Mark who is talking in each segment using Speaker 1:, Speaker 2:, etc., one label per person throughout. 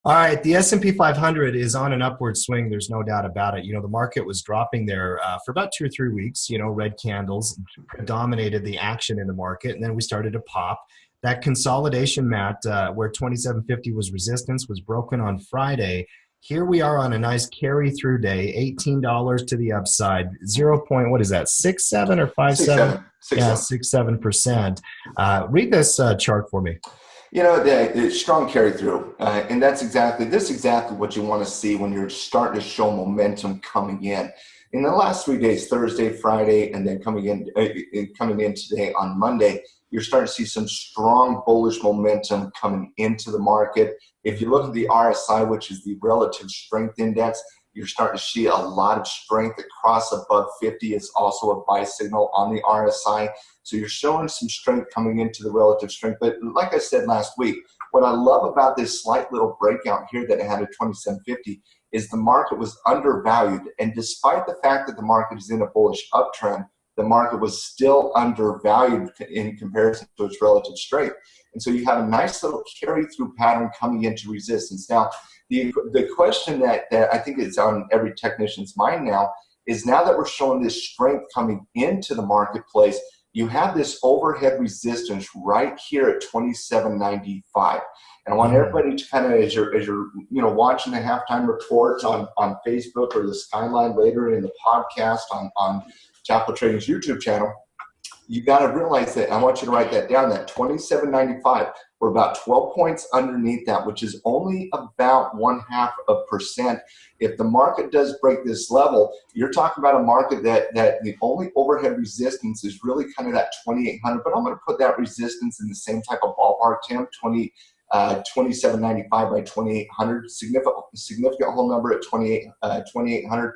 Speaker 1: All right, the S&P 500 is on an upward swing. There's no doubt about it. The market was dropping there for about 2 or 3 weeks. Red candles dominated the action in the market, and then we started to pop. That consolidation, Matt, where 2750 was resistance, was broken on Friday. Here we are on a nice carry-through day, $18 to the upside, 0. What is that, 6.7 or 5.7?
Speaker 2: 6.7.
Speaker 1: Yeah,
Speaker 2: 6.7.
Speaker 1: 6-7%. Read this chart for me.
Speaker 2: The strong carry through, and this is exactly what you want to see when you're starting to show momentum coming in. In the last 3 days, Thursday, Friday, and then coming in today on Monday, you're starting to see some strong bullish momentum coming into the market. If you look at the RSI, which is the relative strength index, you're starting to see a lot of strength across above 50. It's also a buy signal on the RSI. So you're showing some strength coming into the relative strength. But like I said last week, what I love about this slight little breakout here that it had at 2750 is the market was undervalued. And despite the fact that the market is in a bullish uptrend, the market was still undervalued in comparison to its relative strength. And so you have a nice little carry-through pattern coming into resistance. Now, the question that I think is on every technician's mind now is, now that we're showing this strength coming into the marketplace, you have this overhead resistance right here at 27.95. And I want everybody to kind of, as you're watching the halftime reports on Facebook or the Skyline later in the podcast on Capital Trading's YouTube channel, you got to realize that, I want you to write that down, that 27.95, we're about 12 points underneath that, which is only about 0.5%. If the market does break this level, you're talking about a market that the only overhead resistance is really kind of that 2,800, but I'm going to put that resistance in the same type of ballpark, Tim, 27.95 by 2,800, significant whole number at 2,800.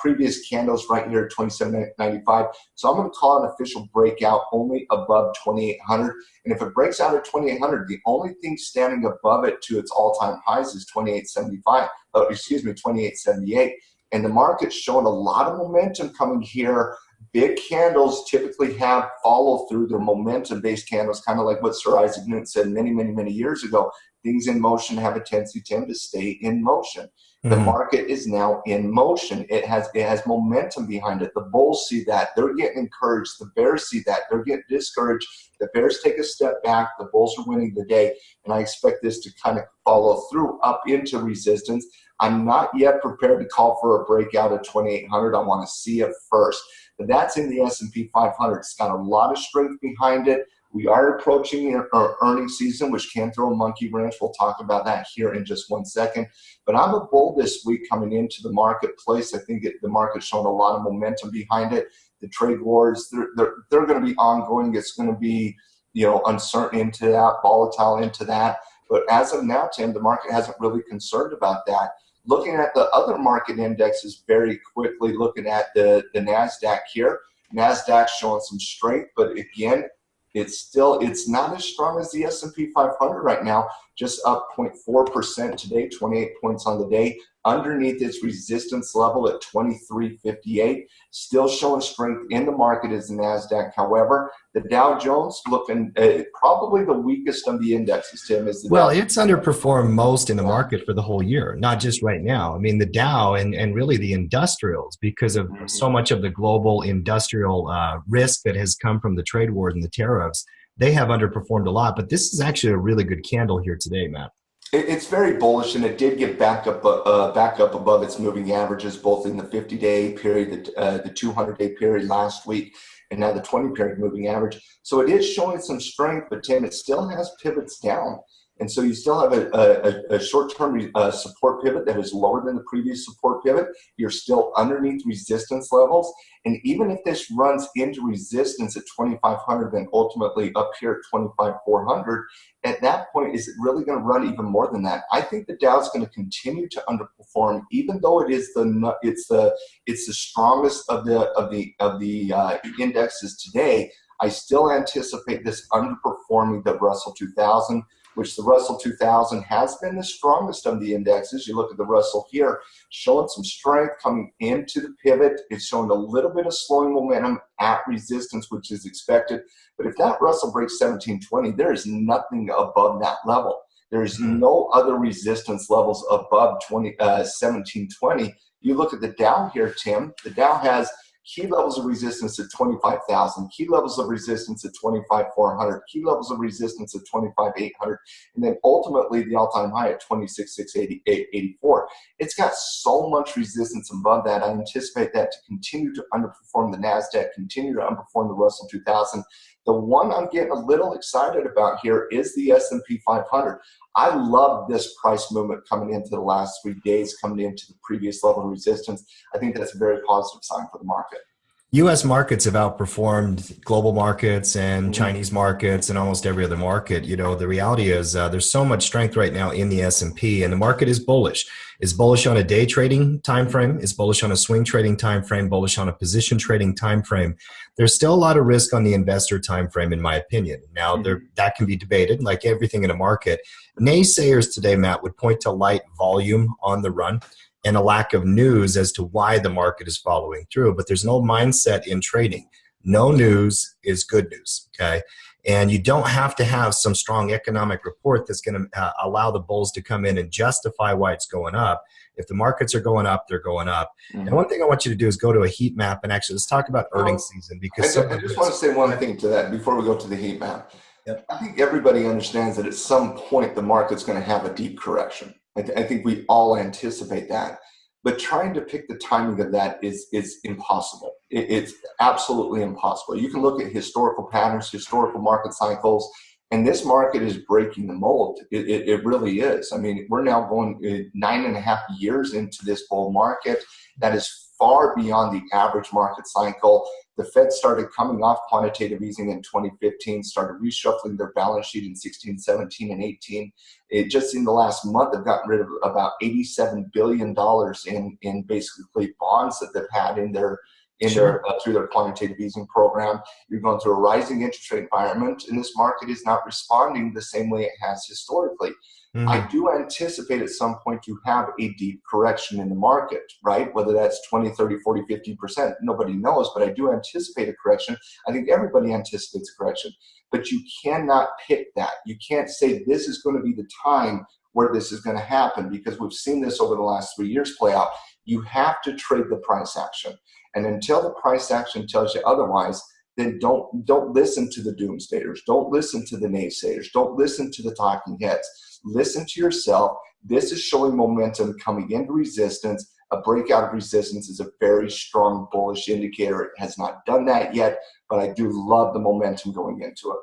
Speaker 2: Previous candles right here at 27.95. So I'm going to call an official breakout only above 2,800. And if it breaks out at 2,800, the only thing standing above it to its all-time highs is 2878. And the market's showing a lot of momentum coming here. Big candles typically have follow through. Their momentum-based candles, kind of like what Sir Isaac Newton said many, many, many years ago. Things in motion have a tendency, Tim, to stay in motion. The market is now in motion. It has momentum behind it. The bulls see that. They're getting encouraged. The bears see that. They're getting discouraged. The bears take a step back. The bulls are winning the day. And I expect this to kind of follow through up into resistance. I'm not yet prepared to call for a breakout at 2,800. I want to see it first. But that's in the S&P 500. It's got a lot of strength behind it. We are approaching our earnings season, which can throw a monkey wrench. We'll talk about that here in just 1 second. But I'm a bull this week coming into the marketplace. I think the market's showing a lot of momentum behind it. The trade wars, they're going to be ongoing. It's going to be, uncertain into that, volatile into that. But as of now, Tim, the market hasn't really concerned about that. Looking at the other market indexes very quickly, looking at the NASDAQ here. NASDAQ's showing some strength, but again, it's not as strong as the S&P 500 right now, just up 0.4% today, 28 points on the day, underneath its resistance level at 2358. Still showing strength in the market is the NASDAQ. However, the Dow Jones looking probably the weakest of the indexes, Tim. It's
Speaker 1: underperformed most in the market for the whole year, not just right now. I mean, the Dow and really the industrials, because of so much of the global industrial risk that has come from the trade wars and the tariffs, they have underperformed a lot. But this is actually a really good candle here today, Matt.
Speaker 2: It's very bullish, and it did get back up above its moving averages, both in the 50-day period, the 200-day period last week, and now the 20-period moving average. So it is showing some strength, but Tim, it still has pivots down. And so you still have a short-term support pivot that is lower than the previous support pivot. You're still underneath resistance levels. And even if this runs into resistance at 2,500, then ultimately up here at 25,400, at that point, is it really going to run even more than that? I think the Dow's going to continue to underperform, even though it's the strongest of the indexes today. I still anticipate this underperforming the Russell 2000, which the Russell 2000 has been the strongest of the indexes. You look at the Russell here, showing some strength coming into the pivot. It's showing a little bit of slowing momentum at resistance, which is expected. But if that Russell breaks 1720, there is nothing above that level. There's no other resistance levels above 1720. You look at the Dow here, Tim. The Dow has key levels of resistance at 25,000, key levels of resistance at 25,400, key levels of resistance at 25,800, and then ultimately the all-time high at 26,684. It's got so much resistance above that. I anticipate that to continue to underperform the NASDAQ, continue to underperform the Russell 2000. The one I'm getting a little excited about here is the S&P 500. I love this price movement coming into the last 3 days, coming into the previous level of resistance. I think that's a very positive sign for the market.
Speaker 1: U.S. markets have outperformed global markets and Chinese markets and almost every other market. You know, the reality is there's so much strength right now in the S&P, and the market is bullish. It's bullish on a day trading time frame. It's bullish on a swing trading time frame. Bullish on a position trading time frame. There's still a lot of risk on the investor time frame, in my opinion. Now, that can be debated, like everything in a market. Naysayers today, Matt, would point to light volume on the run and a lack of news as to why the market is following through. But there's an old mindset in trading. No news is good news, okay? And you don't have to have some strong economic report that's going to allow the bulls to come in and justify why it's going up. If the markets are going up, they're going up. And one thing I want you to do is go to a heat map and actually let's talk about earnings season. Because
Speaker 2: I just want to say one thing to that before we go to the heat map. Yep. I think everybody understands that at some point the market's going to have a deep correction. I think we all anticipate that. But trying to pick the timing of that is impossible. It's absolutely impossible. You can look at historical patterns, historical market cycles, and this market is breaking the mold. It really is. I mean, we're now going 9.5 years into this bull market. That is far beyond the average market cycle. The Fed started coming off quantitative easing in 2015, started reshuffling their balance sheet in 16, 17, and 18. Just in the last month, they've gotten rid of about $87 billion in basically bonds that they've had in their through their quantitative easing program. You're going through a rising interest rate environment, and this market is not responding the same way it has historically. I do anticipate at some point to have a deep correction in the market, right? Whether that's 20, 30, 40, 50%, nobody knows, but I do anticipate a correction. I think everybody anticipates a correction, but you cannot pick that. You can't say this is going to be the time where this is going to happen, because we've seen this over the last 3 years play out. You have to trade the price action. And until the price action tells you otherwise, then don't listen to the doomsdayers. Don't listen to the naysayers. Don't listen to the talking heads. Listen to yourself. This is showing momentum coming into resistance. A breakout of resistance is a very strong bullish indicator. It has not done that yet, but I do love the momentum going into it.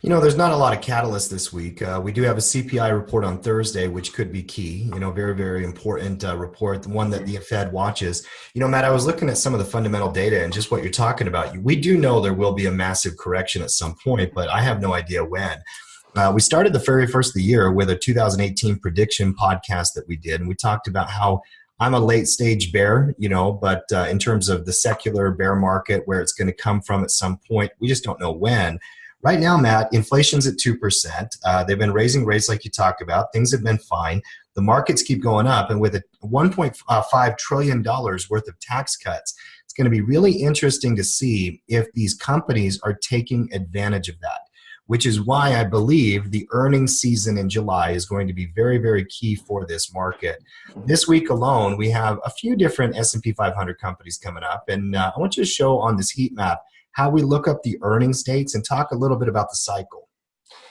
Speaker 1: You know, there's not a lot of catalysts this week. We do have a CPI report on Thursday, which could be key. You know, very, very important report, the one that the Fed watches. You know, Matt, I was looking at some of the fundamental data and just what you're talking about. We do know there will be a massive correction at some point, but I have no idea when. We started the very first of the year with a 2018 prediction podcast that we did, and we talked about how I'm a late stage bear, you know, but in terms of the secular bear market, where it's going to come from at some point, we just don't know when. Right now, Matt, inflation's at 2%. They've been raising rates like you talked about. Things have been fine. The markets keep going up, and with a $1.5 trillion worth of tax cuts, it's going to be really interesting to see if these companies are taking advantage of that, which is why I believe the earnings season in July is going to be very, very key for this market. This week alone, we have a few different S&P 500 companies coming up, and I want you to show on this heat map how we look up the earnings dates and talk a little bit about the cycle.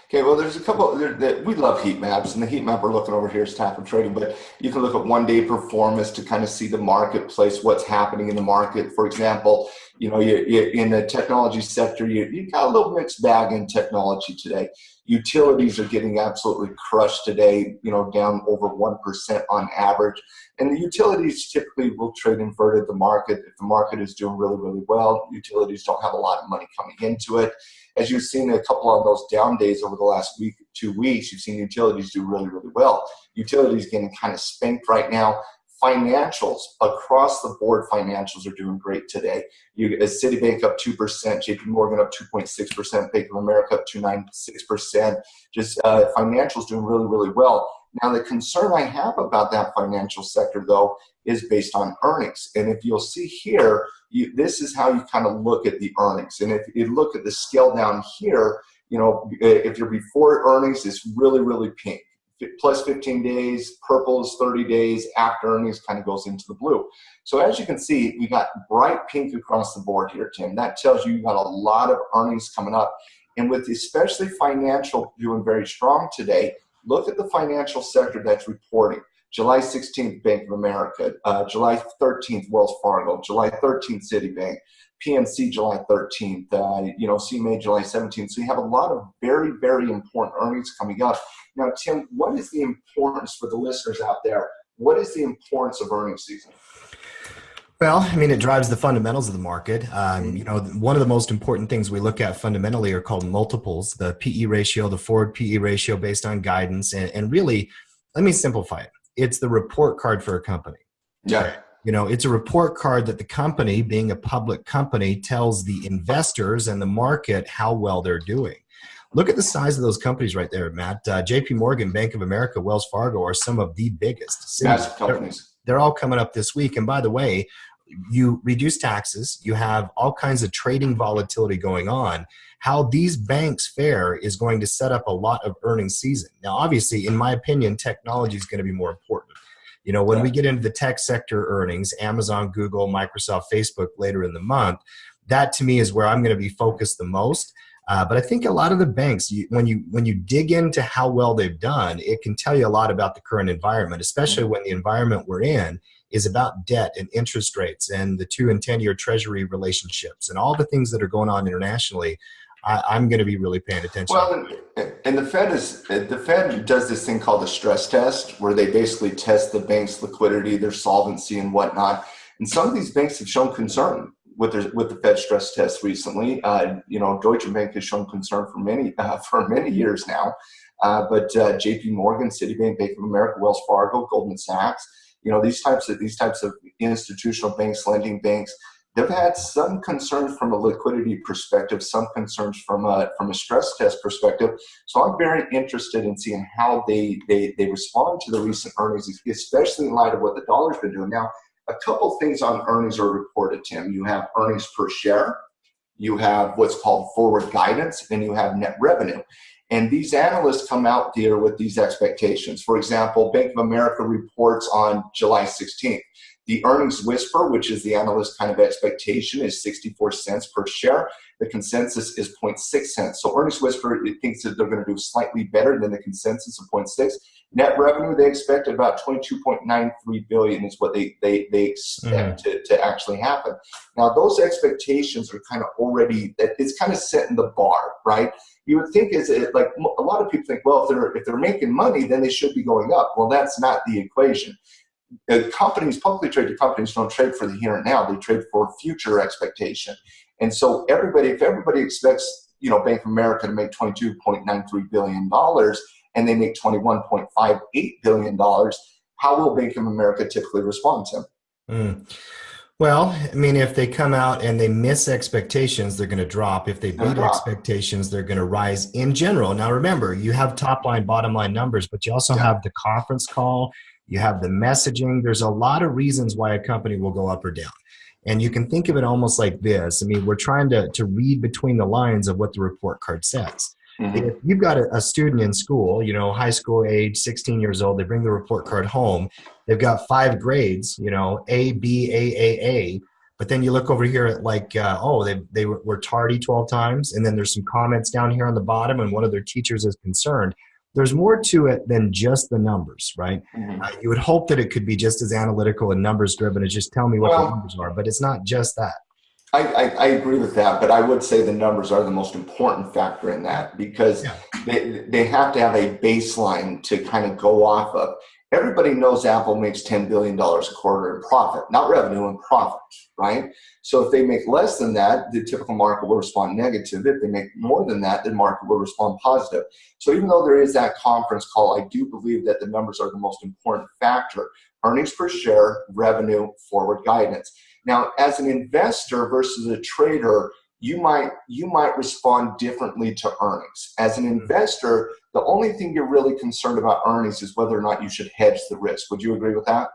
Speaker 2: Okay, well, there's a couple. We love heat maps, and the heat map we're looking over here is Tap and Trading, but you can look at one-day performance to kind of see the marketplace, what's happening in the market. For example, you know, you in the technology sector, you got a little mixed bag in technology today. Utilities are getting absolutely crushed today, you know, down over 1% on average. And the utilities typically will trade inverted the market. If the market is doing really, really well, utilities don't have a lot of money coming into it. As you've seen a couple of those down days over the last week, 2 weeks, you've seen utilities do really, really well. Utilities getting kind of spanked right now. Financials, across the board, financials are doing great today. Citibank up 2%, JP Morgan up 2.6%, Bank of America up 2.96%. Just financials doing really, really well. Now, the concern I have about that financial sector, though, is based on earnings. And if you'll see here, this is how you kind of look at the earnings. And if you look at the scale down here, you know, if you're before earnings, it's really, really pink. plus 15 days, purple is 30 days, after earnings kind of goes into the blue. So as you can see, we got bright pink across the board here, Tim. That tells you got a lot of earnings coming up. And with especially financial doing very strong today, look at the financial sector that's reporting. July 16th, Bank of America. July 13th, Wells Fargo. July 13th, Citibank. PNC, July 13th. CMA, July 17th. So you have a lot of very, very important earnings coming up. Now, Tim, what is the importance for the listeners out there? What is the importance of earnings season?
Speaker 1: Well, I mean, it drives the fundamentals of the market. One of the most important things we look at fundamentally are called multiples, the PE ratio, the forward PE ratio based on guidance. And really, let me simplify it. It's the report card for a company.
Speaker 2: Yeah.
Speaker 1: It's a report card that the company, being a public company, tells the investors and the market how well they're doing. Look at the size of those companies right there, Matt. JP Morgan, Bank of America, Wells Fargo are some of the biggest.
Speaker 2: Massive companies.
Speaker 1: They're all coming up this week. And by the way, you reduce taxes, you have all kinds of trading volatility going on. How these banks fare is going to set up a lot of earnings season. Now, obviously, in my opinion, technology is going to be more important. When we get into the tech sector earnings, Amazon, Google, Microsoft, Facebook later in the month, that to me is where I'm going to be focused the most. But I think a lot of the banks, when you dig into how well they've done, it can tell you a lot about the current environment, especially when the environment we're in is about debt and interest rates and the 2- and 10-year treasury relationships and all the things that are going on internationally. I'm going to be really paying attention.
Speaker 2: Well, and the Fed does this thing called the stress test, where they basically test the bank's liquidity, their solvency, and whatnot. And some of these banks have shown concern with the Fed stress test recently. Deutsche Bank has shown concern for many years now. But JP Morgan, Citibank, Bank of America, Wells Fargo, Goldman Sachs, these types of institutional banks, lending banks, they've had some concerns from a liquidity perspective, some concerns from a stress test perspective. So I'm very interested in seeing how they respond to the recent earnings, especially in light of what the dollar's been doing. Now, a couple things on earnings are reported, Tim. You have earnings per share, you have what's called forward guidance, and you have net revenue. And these analysts come out there with these expectations. For example, Bank of America reports on July 16th. The earnings whisper, which is the analyst kind of expectation, is 64 cents per share. The consensus is 0.6 cents. So earnings whisper, it thinks that they're going to do slightly better than the consensus of 0.6. Net revenue, they expect about 22.93 billion is what they expect to actually happen. Now, those expectations are kind of already, it's kind of setting the bar, right? You would think like a lot of people think, well, if they're making money, then they should be going up. Well, that's not the equation. Companies, publicly traded companies, don't trade for the here and now. They trade for future expectation. And so if everybody expects, Bank of America to make $22.93 billion and they make $21.58 billion, how will Bank of America typically respond to?
Speaker 1: Well, I mean, if they come out and they miss expectations, they're going to drop. If they beat expectations, they're going to rise in general. Now, remember, you have top line, bottom line numbers, but you also have the conference call. You have the messaging. There's a lot of reasons why a company will go up or down. And you can think of it almost like this. I mean, we're trying to read between the lines of what the report card says. If you've got a student in school, high school age, 16 years old, they bring the report card home. They've got 5 grades, A, B, A. But then you look over here at they were tardy 12 times. And then there's some comments down here on the bottom and one of their teachers is concerned. There's more to it than just the numbers, right? You would hope that it could be just as analytical and numbers driven as just tell me what the numbers are, but it's not just that.
Speaker 2: I agree with that, but I would say the numbers are the most important factor in that because they have to have a baseline to kind of go off of. Everybody knows Apple makes $10 billion a quarter in profit, not revenue, in profit, right? So if they make less than that, the typical market will respond negative. If they make more than that, the market will respond positive. So even though there is that conference call, I do believe that the numbers are the most important factor. Earnings per share, revenue, forward guidance. Now, as an investor versus a trader, you might respond differently to earnings. As an investor, the only thing you're really concerned about earnings is whether or not you should hedge the risk. Would you agree with that?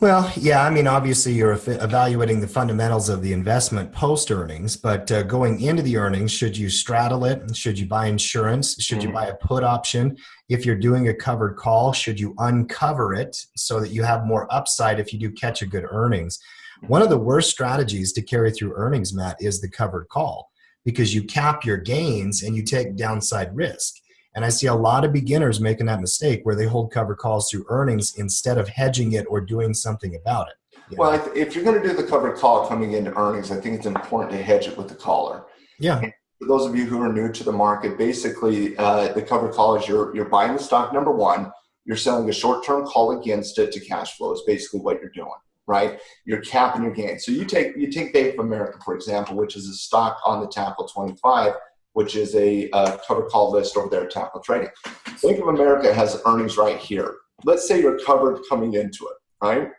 Speaker 1: Well, yeah, I mean, obviously you're evaluating the fundamentals of the investment post earnings, but going into the earnings, should you straddle it? Should you buy insurance? Should you buy a put option? If you're doing a covered call, should you uncover it so that you have more upside if you do catch a good earnings? One of the worst strategies to carry through earnings, Matt, is the covered call because you cap your gains and you take downside risk. And I see a lot of beginners making that mistake where they hold cover calls through earnings instead of hedging it or doing something about it. You
Speaker 2: Well,
Speaker 1: know?
Speaker 2: if you're going to do the covered call coming into earnings, I think it's important to hedge it with the caller.
Speaker 1: Yeah.
Speaker 2: And for those of you who are new to the market, basically the covered call is you're buying the stock, number one, you're selling a short-term call against it to cash flow is basically what you're doing, right? You're capping your gains. So you take Bank of America, for example, which is a stock on the Tackle 25, which is a covered call list over there at Tackle Trading. Bank of America has earnings right here. Let's say you're covered coming into it, right?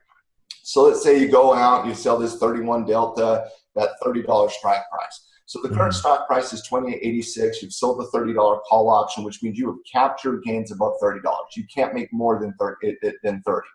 Speaker 2: So let's say you go out, you sell this 31 Delta, that $30 strike price. So the current stock price is $28.86. You've sold the $30 call option, which means you have captured gains above $30. You can't make more than 30,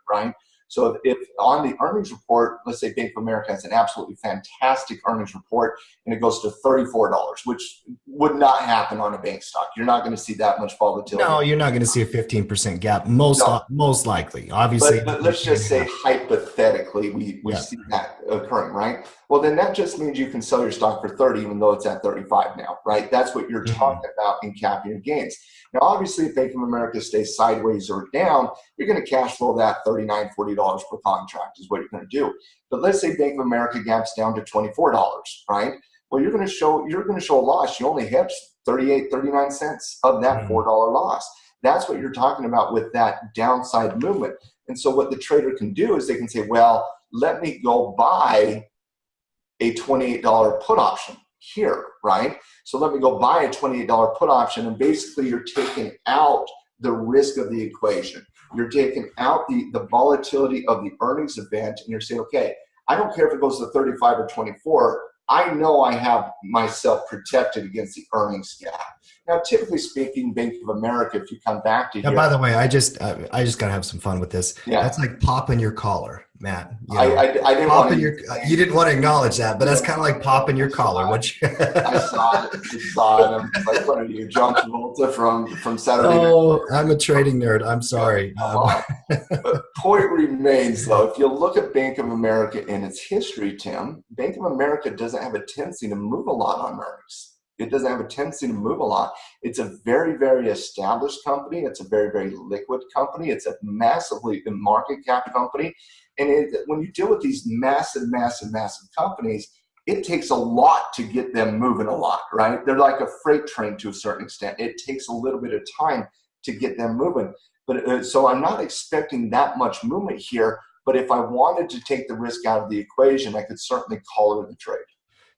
Speaker 2: right? So if on the earnings report, let's say Bank of America has an absolutely fantastic earnings report and it goes to $34, which would not happen on a bank stock. You're not going to see that much volatility.
Speaker 1: No, you're not going to see a 15% gap, most likely. Obviously,
Speaker 2: but let's just say hypothetically we see that occurring, right? Well, then that just means you can sell your stock for 30, even though it's at 35 now, right? That's what you're talking about in capping your gains. Now, obviously, if Bank of America stays sideways or down, you're going to cash flow that $39, $40 per contract is what you're going to do. But let's say Bank of America gaps down to $24, right? Well, you're going to show a loss. You only hedged 39 cents of that $4 loss. That's what you're talking about with that downside movement. And so what the trader can do is they can say, well, let me go buy a $28 put option here, right? So let me go buy a $28 put option, and basically you're taking out the risk of the equation. You're taking out the volatility of the earnings event, and you're saying, okay, I don't care if it goes to 35 or 24. I know I have myself protected against the earnings gap. Now, typically speaking, Bank of America, if you come back to here.
Speaker 1: By the way, I just got to have some fun with this.
Speaker 2: Yeah.
Speaker 1: That's like popping your collar, Matt. You know,
Speaker 2: I didn't want to.
Speaker 1: You didn't want to acknowledge that, but that's kind of like popping your collar.
Speaker 2: I saw it. I'm like, what are you, John Travolta from Saturday Night?
Speaker 1: Oh, I'm a trading nerd. I'm sorry.
Speaker 2: But point remains, though, if you look at Bank of America in its history, Tim, Bank of America doesn't have a tendency to move a lot on earnings. It doesn't have a tendency to move a lot. It's a very, very established company. It's a very, very liquid company. It's a massively market cap company. And when you deal with these massive companies, it takes a lot to get them moving a lot, right? They're like a freight train to a certain extent. It takes a little bit of time to get them moving. But so I'm not expecting that much movement here. But if I wanted to take the risk out of the equation, I could certainly call it the trade.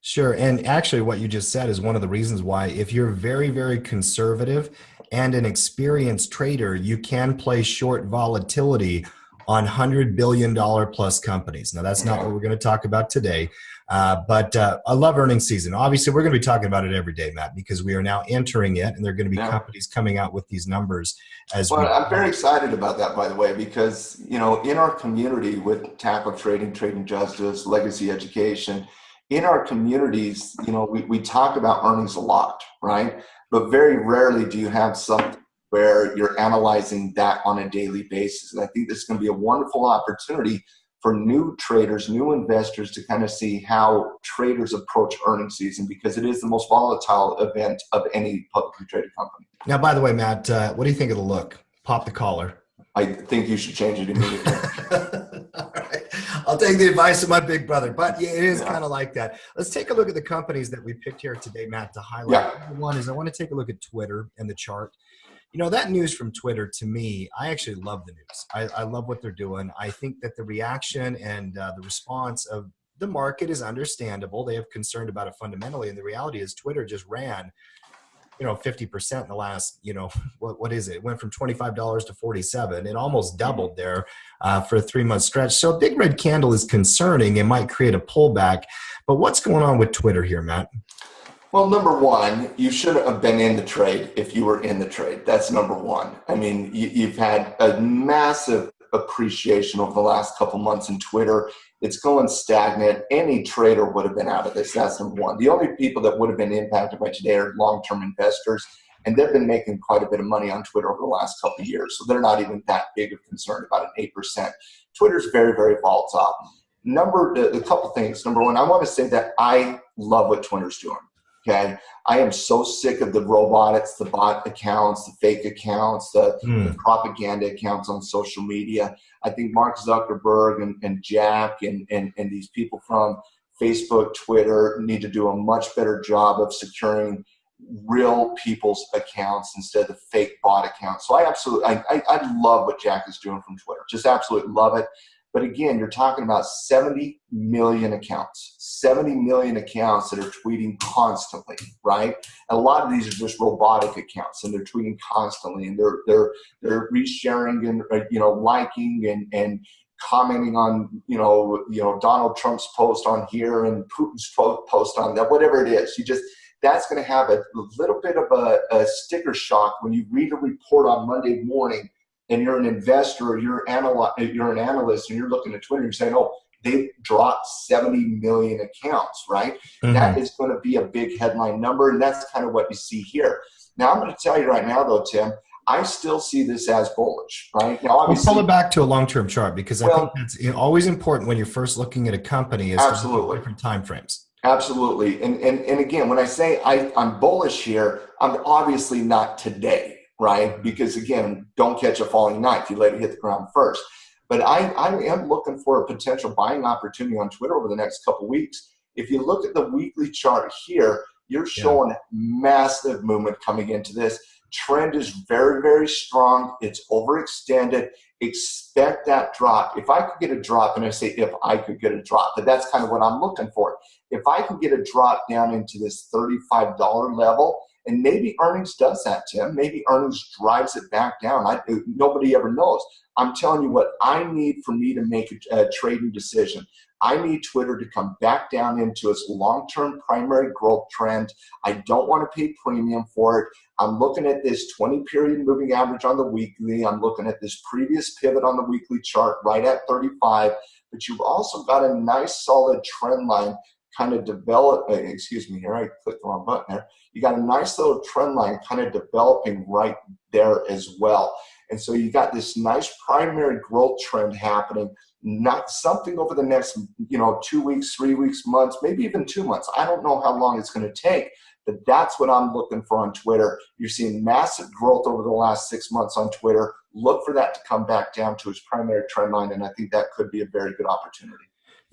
Speaker 1: Sure. And actually what you just said is one of the reasons why if you're very, very conservative and an experienced trader, you can play short volatility on $100 billion plus companies. Now, that's not what we're going to talk about today. But I love earnings season. Obviously, we're going to be talking about it every day, Matt, because we are now entering it, and there are going to be companies coming out with these numbers as well.
Speaker 2: I'm very excited about that, by the way, because, in our community with Tackle Trading, Trading Justice, Legacy Education, in our communities, we talk about earnings a lot, right? But very rarely do you have something where you're analyzing that on a daily basis. And I think this is going to be a wonderful opportunity for new traders, new investors to kind of see how traders approach earnings season, because it is the most volatile event of any publicly traded company.
Speaker 1: Now, by the way, Matt, what do you think of the look? Pop the collar.
Speaker 2: I think you should change it immediately.
Speaker 1: All right. I'll take the advice of my big brother, but yeah, it is kind of like that. Let's take a look at the companies that we picked here today, Matt, to highlight. Number one is I want to take a look at Twitter and the chart. That news from Twitter, to me, I actually love the news. I love what they're doing. I think that the reaction and the response of the market is understandable. They have concerned about it fundamentally, and the reality is Twitter just ran 50% in the last, what is it? It went from $25 to $47. It almost doubled there for a 3-month stretch. So a big red candle is concerning. It might create a pullback. But what's going on with Twitter here, Matt?
Speaker 2: Well, number one, you shouldn't have been in the trade if you were in the trade. That's number one. I mean, you've had a massive appreciation over the last couple months in Twitter. It's going stagnant. Any trader would have been out of this. That's number one. The only people that would have been impacted by today are long-term investors, and they've been making quite a bit of money on Twitter over the last couple of years. So they're not even that big of concern about an 8%. Twitter's very, very volatile. A couple things. Number one, I want to say that I love what Twitter's doing. Okay, I am so sick of the robotics, the bot accounts, the fake accounts, the propaganda accounts on social media. I think Mark Zuckerberg and Jack and these people from Facebook, Twitter need to do a much better job of securing real people's accounts instead of fake bot accounts. So I love what Jack is doing from Twitter. Just absolutely love it. But again, you're talking about 70 million accounts, 70 million accounts that are tweeting constantly, right? And a lot of these are just robotic accounts, and they're tweeting constantly, and they're resharing and liking and commenting on Donald Trump's post on here and Putin's post on that, whatever it is. That's going to have a little bit of a sticker shock when you read a report on Monday morning and you're an investor or you're an analyst and you're looking at Twitter and saying, oh, they've dropped 70 million accounts, right? Mm-hmm. That is going to be a big headline number, and that's kind of what you see here. Now, I'm going to tell you right now, though, Tim, I still see this as bullish, right? Now, obviously,
Speaker 1: we'll pull it back to a long-term chart because I think that's always important when you're first looking at a company is to look at different time frames.
Speaker 2: Absolutely. And again, when I say I'm bullish here, I'm obviously not today, right? Because again, don't catch a falling knife. You let it hit the ground first. But I am looking for a potential buying opportunity on Twitter over the next couple of weeks. If you look at the weekly chart here, you're showing massive movement coming into this. Trend is very, very strong. It's overextended. Expect that drop. If I could get a drop, and I say if I could get a drop, but that's kind of what I'm looking for. If I could get a drop down into this $35 level, and maybe earnings does that, Tim. Maybe earnings drives it back down. Nobody ever knows. I'm telling you what I need for me to make a trading decision. I need Twitter to come back down into its long-term primary growth trend. I don't want to pay premium for it. I'm looking at this 20-period moving average on the weekly. I'm looking at this previous pivot on the weekly chart right at 35. But you've also got a nice solid trend line kind of develop. Excuse me here, I clicked the wrong button there. You got a nice little trend line kind of developing right there as well. And so you got this nice primary growth trend happening, not something over the next 2 weeks, 3 weeks, months, maybe even 2 months. I don't know how long it's going to take, but that's what I'm looking for on Twitter. You're seeing massive growth over the last 6 months on Twitter. Look for that to come back down to its primary trend line, and I think that could be a very good opportunity.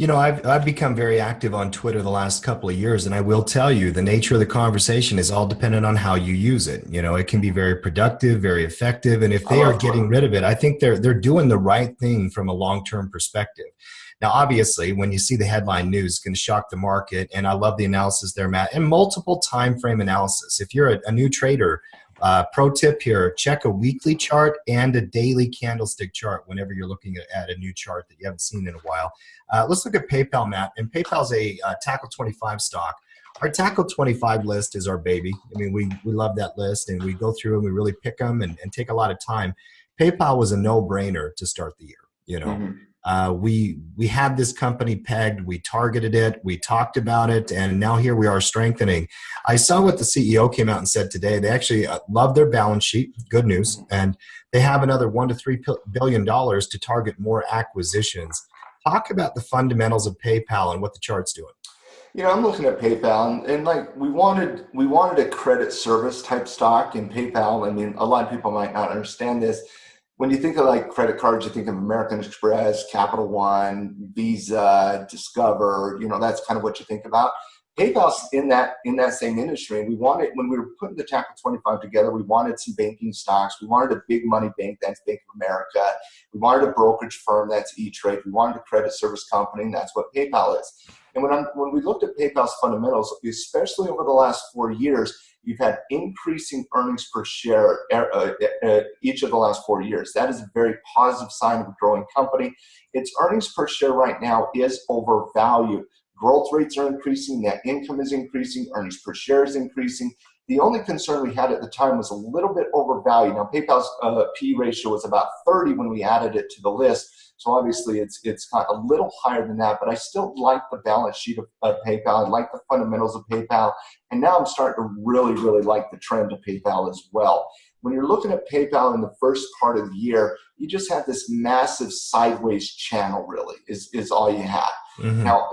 Speaker 1: I've become very active on Twitter the last couple of years, and I will tell you the nature of the conversation is all dependent on how you use it. It can be very productive, very effective, and if they are getting rid of it, I think they're doing the right thing from a long-term perspective. Now, obviously, when you see the headline news, it's going to shock the market, and I love the analysis there, Matt, and multiple time frame analysis. If you're a new trader, pro tip here, check a weekly chart and a daily candlestick chart whenever you're looking at a new chart that you haven't seen in a while. Let's look at PayPal, Matt. And PayPal's a Tackle 25 stock. Our Tackle 25 list is our baby. I mean, we love that list, and we go through and we really pick them and take a lot of time. PayPal was a no-brainer to start the year, Mm-hmm. We had this company pegged, we targeted it, we talked about it, and now here we are strengthening. I saw what the CEO came out and said today. They actually love their balance sheet, good news, and they have another $1 to $3 billion to target more acquisitions. Talk about the fundamentals of PayPal and what the chart's doing.
Speaker 2: I'm looking at PayPal, and like we wanted a credit service type stock in PayPal. I mean, a lot of people might not understand this. When you think of like credit cards, you think of American Express, Capital One, Visa, Discover. That's kind of what you think about. PayPal's in that same industry. And we wanted, when we were putting the Tackle 25 together, we wanted some banking stocks. We wanted a big money bank, that's Bank of America. We wanted a brokerage firm, that's E-Trade. We wanted a credit service company, and that's what PayPal is. And when we looked at PayPal's fundamentals, especially over the last 4 years, you've had increasing earnings per share each of the last 4 years. That is a very positive sign of a growing company. Its earnings per share right now is overvalued. Growth rates are increasing, net income is increasing, earnings per share is increasing. The only concern we had at the time was a little bit overvalued. Now, PayPal's P ratio was about 30 when we added it to the list. So obviously it's got a little higher than that, but I still like the balance sheet of PayPal. I like the fundamentals of PayPal. And now I'm starting to really, really like the trend of PayPal as well. When you're looking at PayPal in the first part of the year, you just have this massive sideways channel, really, is all you have. Mm-hmm. Now,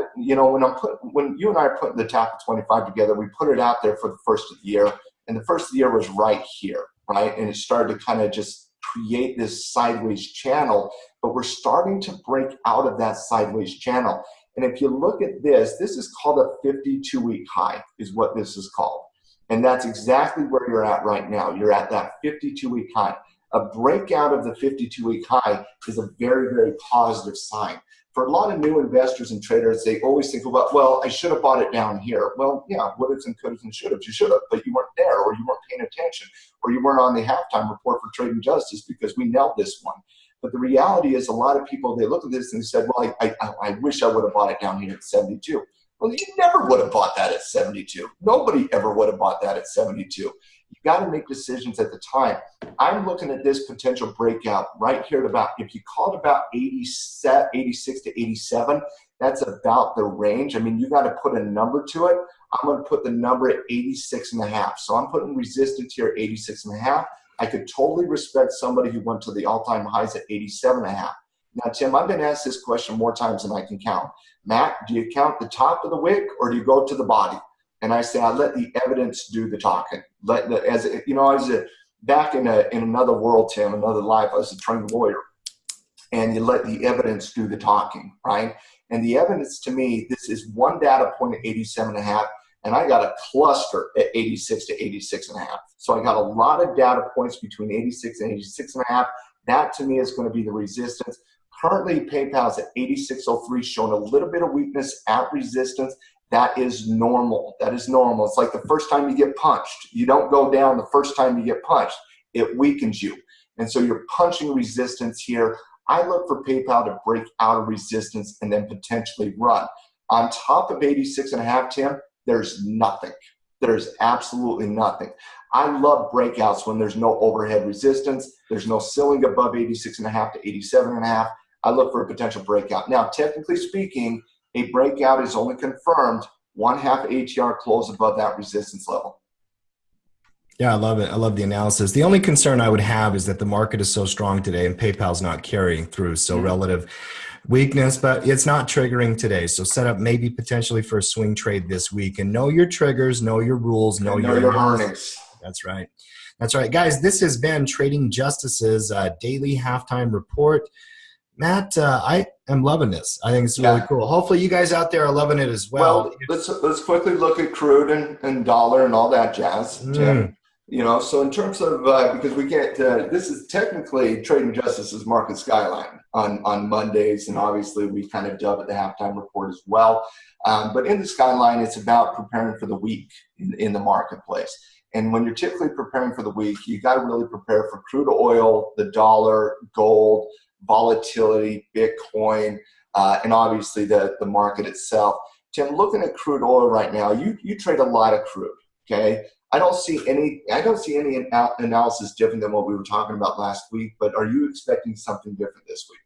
Speaker 2: when you and I are putting the top of 25 together, we put it out there for the first of the year, and the first of the year was right here, right? And it started to kind of just create this sideways channel, but we're starting to break out of that sideways channel. And if you look at this is called a 52-week high, is what this is called. And that's exactly where you're at right now. You're at that 52-week high. A breakout of the 52-week high is a very, very positive sign. For a lot of new investors and traders, they always think about, well, I should have bought it down here. Well, yeah, what ifs and could ifs and should have. You should have, but you weren't there, or you weren't paying attention, or you weren't on the halftime report for Trading Justice because we nailed this one. But the reality is a lot of people, they look at this and they said, well, I wish I would have bought it down here at 72. Well, you never would have bought that at 72. Nobody ever would have bought that at 72. You got to make decisions at the time. I'm looking at this potential breakout right here at about, if you call it about 86 to 87, that's about the range. I mean, you got to put a number to it. I'm going to put the number at 86.5. So I'm putting resistance here at 86.5. I could totally respect somebody who went to the all-time highs at 87.5. Now, Tim, I've been asked this question more times than I can count. Matt, do you count the top of the wick or do you go to the body? And I say, I let the evidence do the talking. Back in another world, Tim, another life, I was a trained lawyer. And you let the evidence do the talking, right? And the evidence to me, this is one data point at 87.5, and I got a cluster at 86 to 86.5. So I got a lot of data points between 86 and 86.5. That to me is going to be the resistance. Currently, PayPal's at 86.03, showing a little bit of weakness at resistance. That is normal. That is normal. It's like the first time you get punched. You don't go down the first time you get punched. It weakens you. And so you're punching resistance here. I look for PayPal to break out of resistance and then potentially run. On top of 86.5, Tim, there's nothing. There's absolutely nothing. I love breakouts when there's no overhead resistance. There's no ceiling above 86.5 to 87.5. I look for a potential breakout. Now, technically speaking, a breakout is only confirmed one half ATR close above that resistance level.
Speaker 1: Yeah, I love it. I love the analysis. The only concern I would have is that the market is so strong today and PayPal's not carrying through. So relative weakness, but it's not triggering today. So set up maybe potentially for a swing trade this week, and know your triggers, know your rules, know your earnings. That's right. That's right. Guys, this has been Trading Justice's daily halftime report. Matt, I am loving this. I think it's really cool. Hopefully you guys out there are loving it as well.
Speaker 2: Let's quickly look at crude and dollar and all that jazz, Tim. So in terms of, because we get, this is technically Trading Justice's Market Skyline on Mondays, and obviously we kind of dub it the halftime report as well. But in the Skyline, it's about preparing for the week in the marketplace. And when you're typically preparing for the week, you got to really prepare for crude oil, the dollar, gold, volatility, Bitcoin, and obviously the market itself. Tim, looking at crude oil right now, you trade a lot of crude, okay? I don't see any analysis different than what we were talking about last week, but are you expecting something different this week?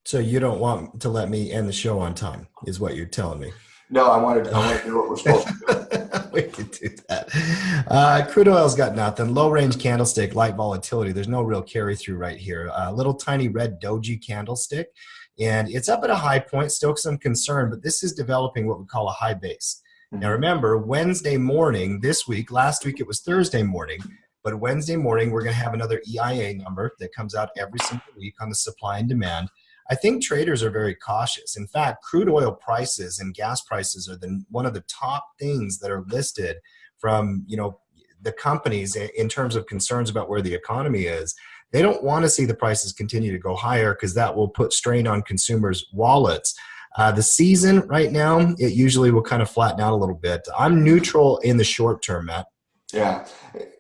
Speaker 1: So you don't want to let me end the show on time, is what you're telling me.
Speaker 2: No, I want to do what we're supposed to do.
Speaker 1: We can do that. Crude oil's got nothing. Low range candlestick, light volatility. There's no real carry through right here. A little tiny red doji candlestick, and it's up at a high point. Still some concern, but this is developing what we call a high base. Now remember, Wednesday morning this week, last week it was Thursday morning, but Wednesday morning we're going to have another EIA number that comes out every single week on the supply and demand. I think traders are very cautious. In fact, crude oil prices and gas prices are one of the top things that are listed from the companies in terms of concerns about where the economy is. They don't want to see the prices continue to go higher because that will put strain on consumers' wallets. The season right now, it usually will kind of flatten out a little bit. I'm neutral in the short term, Matt.
Speaker 2: Yeah,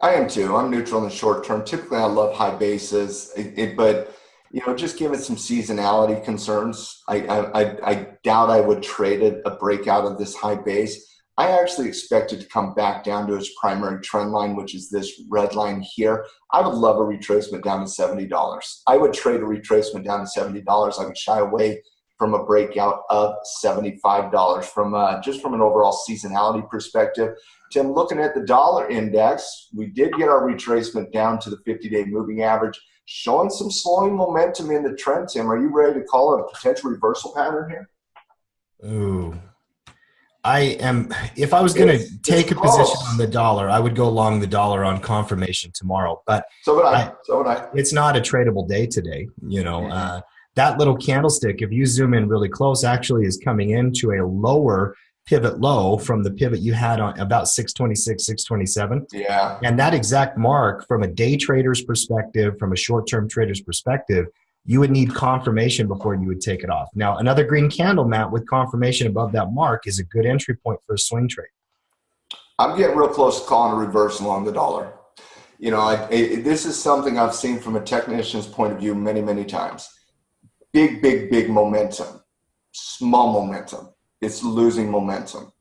Speaker 2: I am too. I'm neutral in the short term. Typically, I love high bases, but just given some seasonality concerns, I doubt I would trade a breakout of this high base. I actually expect it to come back down to its primary trend line, which is this red line here. I would love a retracement down to $70. I would trade a retracement down to $70. I would shy away from a breakout of $75 from just from an overall seasonality perspective. Tim, looking at the dollar index, we did get our retracement down to the 50-day moving average, showing some slowing momentum in the trend. Tim, are you ready to call it a potential reversal pattern here?
Speaker 1: Ooh. I am. If I was going to take a position on the dollar, I would go long the dollar on confirmation tomorrow. But
Speaker 2: so would I. So would I.
Speaker 1: It's not a tradable day today. That little candlestick, if you zoom in really close, actually is coming into a lower pivot low from the pivot you had on about 626, 627.
Speaker 2: Yeah.
Speaker 1: And that exact mark, from a day trader's perspective, from a short-term trader's perspective, you would need confirmation before you would take it off. Now, another green candle, Matt, with confirmation above that mark is a good entry point for a swing trade.
Speaker 2: I'm getting real close to calling a reversal on the dollar. This is something I've seen from a technician's point of view many, many times. Big momentum. Small momentum. It's losing momentum.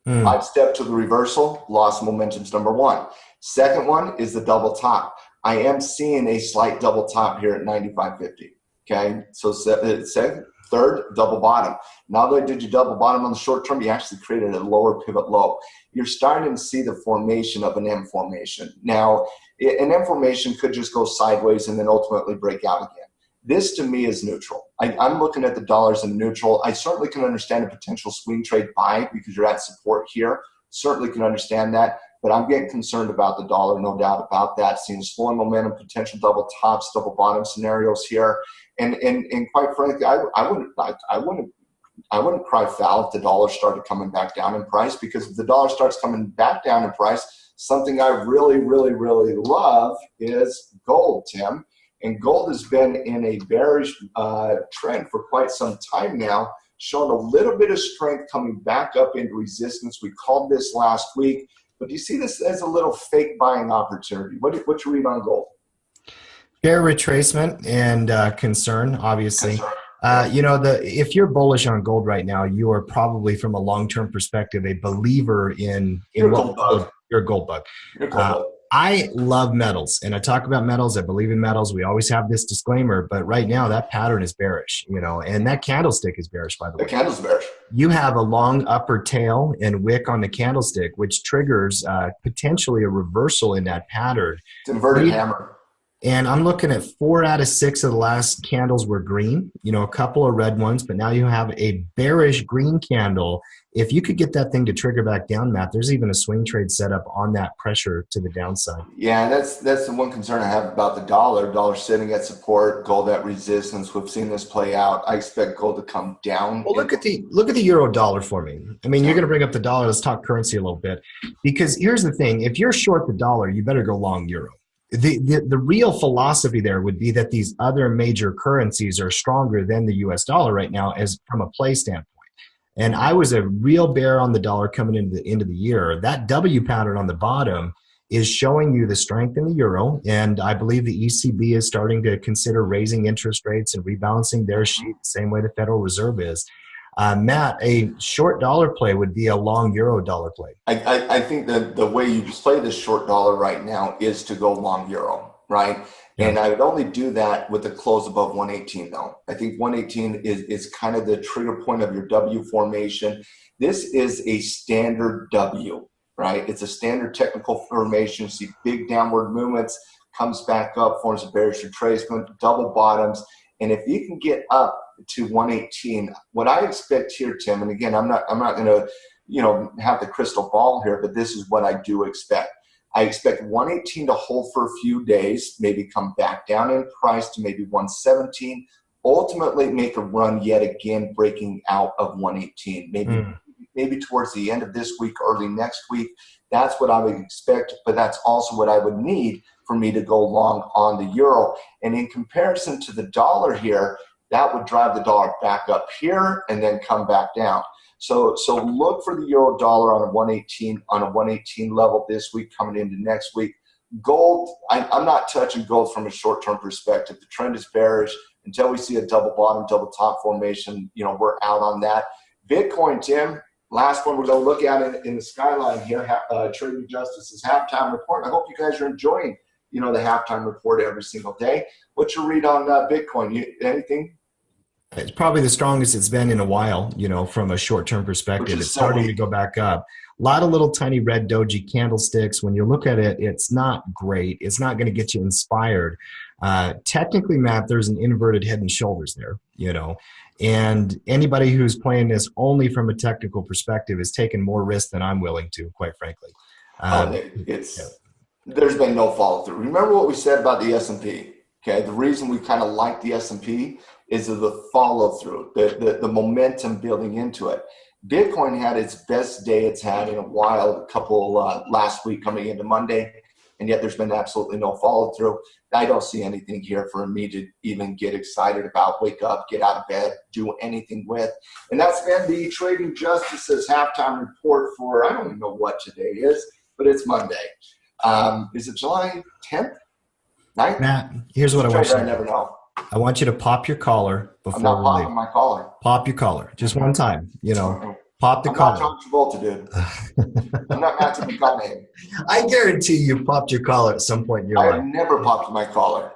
Speaker 2: 5 step to the reversal, lost momentum's number one. Second one is the double top. I am seeing a slight double top here at 95.50. Okay, so second, third, double bottom. Now that I did your double bottom on the short term, you actually created a lower pivot low. You're starting to see the formation of an M formation. Now, an M formation could just go sideways and then ultimately break out again. This to me is neutral. I'm looking at the dollars in neutral. I certainly can understand a potential swing trade buy because you're at support here. Certainly can understand that. But I'm getting concerned about the dollar, no doubt about that. Seeing slowing momentum, potential double tops, double bottom scenarios here, and quite frankly, I wouldn't cry foul if the dollar started coming back down in price, because if the dollar starts coming back down in price, something I really love is gold, Tim. And gold has been in a bearish trend for quite some time now, showing a little bit of strength coming back up into resistance. We called this last week. But do you see this as a little fake buying opportunity? What's your read on gold?
Speaker 1: Fair retracement and concern, obviously. If you're bullish on gold right now, you are probably, from a long-term perspective, a believer in
Speaker 2: you're a gold bug.
Speaker 1: You're a gold bug. I love metals, and I talk about metals. I believe in metals. We always have this disclaimer, but right now that pattern is bearish, and that candlestick is bearish, by the way.
Speaker 2: The candle's bearish.
Speaker 1: You have a long upper tail and wick on the candlestick, which triggers potentially a reversal in that pattern.
Speaker 2: It's inverted hammer.
Speaker 1: And I'm looking at 4 out of 6 of the last candles were green, a couple of red ones, but now you have a bearish green candle. If you could get that thing to trigger back down, Matt, there's even a swing trade set up on that pressure to the downside.
Speaker 2: Yeah, that's the one concern I have about the dollar. Dollar sitting at support, gold at resistance. We've seen this play out. I expect gold to come down.
Speaker 1: Well, look at the euro dollar for me. I mean, you're going to bring up the dollar. Let's talk currency a little bit, because here's the thing. If you're short the dollar, you better go long euro. The real philosophy there would be that these other major currencies are stronger than the US dollar right now, as from a play standpoint. And I was a real bear on the dollar coming into the end of the year. That W pattern on the bottom is showing you the strength in the euro, and I believe the ECB is starting to consider raising interest rates and rebalancing their sheet the same way the Federal Reserve is. Matt, a short dollar play would be a long euro dollar play.
Speaker 2: I think that the way you play the short dollar right now is to go long euro, right? Yeah. And I would only do that with a close above 118, though. I think 118 is kind of the trigger point of your W formation. This is a standard W, right? It's a standard technical formation. You see big downward movements, comes back up, forms a bearish retracement, double bottoms. And if you can get up to 118, what I expect here, Tim, and again, I'm not going to, have the crystal ball here, but this is what I do expect. I expect 118 to hold for a few days, maybe come back down in price to maybe 117, ultimately make a run yet again, breaking out of 118, maybe towards the end of this week, early next week. That's what I would expect, but that's also what I would need for me to go long on the euro. And in comparison to the dollar here, that would drive the dollar back up here and then come back down. So look for the euro dollar on a 118 level this week, coming into next week. Gold, I'm not touching gold from a short-term perspective. The trend is bearish until we see a double bottom, double top formation. We're out on that. Bitcoin, Tim, Last one we're going to look at in the Skyline here, Trading Justice's halftime report. I hope you guys are enjoying, the halftime report every single day. What's your read on Bitcoin? Anything?
Speaker 1: It's probably the strongest it's been in a while, from a short-term perspective. It's starting to go back up. A lot of little tiny red doji candlesticks. When you look at it, it's not great. It's not going to get you inspired. Technically, Matt, there's an inverted head and shoulders there, and anybody who's playing this only from a technical perspective is taking more risk than I'm willing to, quite frankly.
Speaker 2: There's been no follow through. Remember what we said about the S&P. Okay, the reason we kind of like the S&P is of the follow through, the momentum building into it. Bitcoin had its best day it's had in a while, last week coming into Monday, and yet there's been absolutely no follow through. I don't see anything here for me to even get excited about, wake up, get out of bed, do anything with. And that's been the Trading Justice's halftime report for, I don't even know what today is, but it's Monday. Is it July 10th? 9th?
Speaker 1: Matt, here's what I want you to do.
Speaker 2: I never know.
Speaker 1: I want you to pop your collar before
Speaker 2: I'm not
Speaker 1: we
Speaker 2: popping
Speaker 1: leave.
Speaker 2: my collar.
Speaker 1: Pop your collar. Just one time, Pop the collar.
Speaker 2: I'm not John Travolta, dude. I'm not Matthew McConaughey.
Speaker 1: I guarantee you popped your collar at some point in your life.
Speaker 2: I've never popped my collar.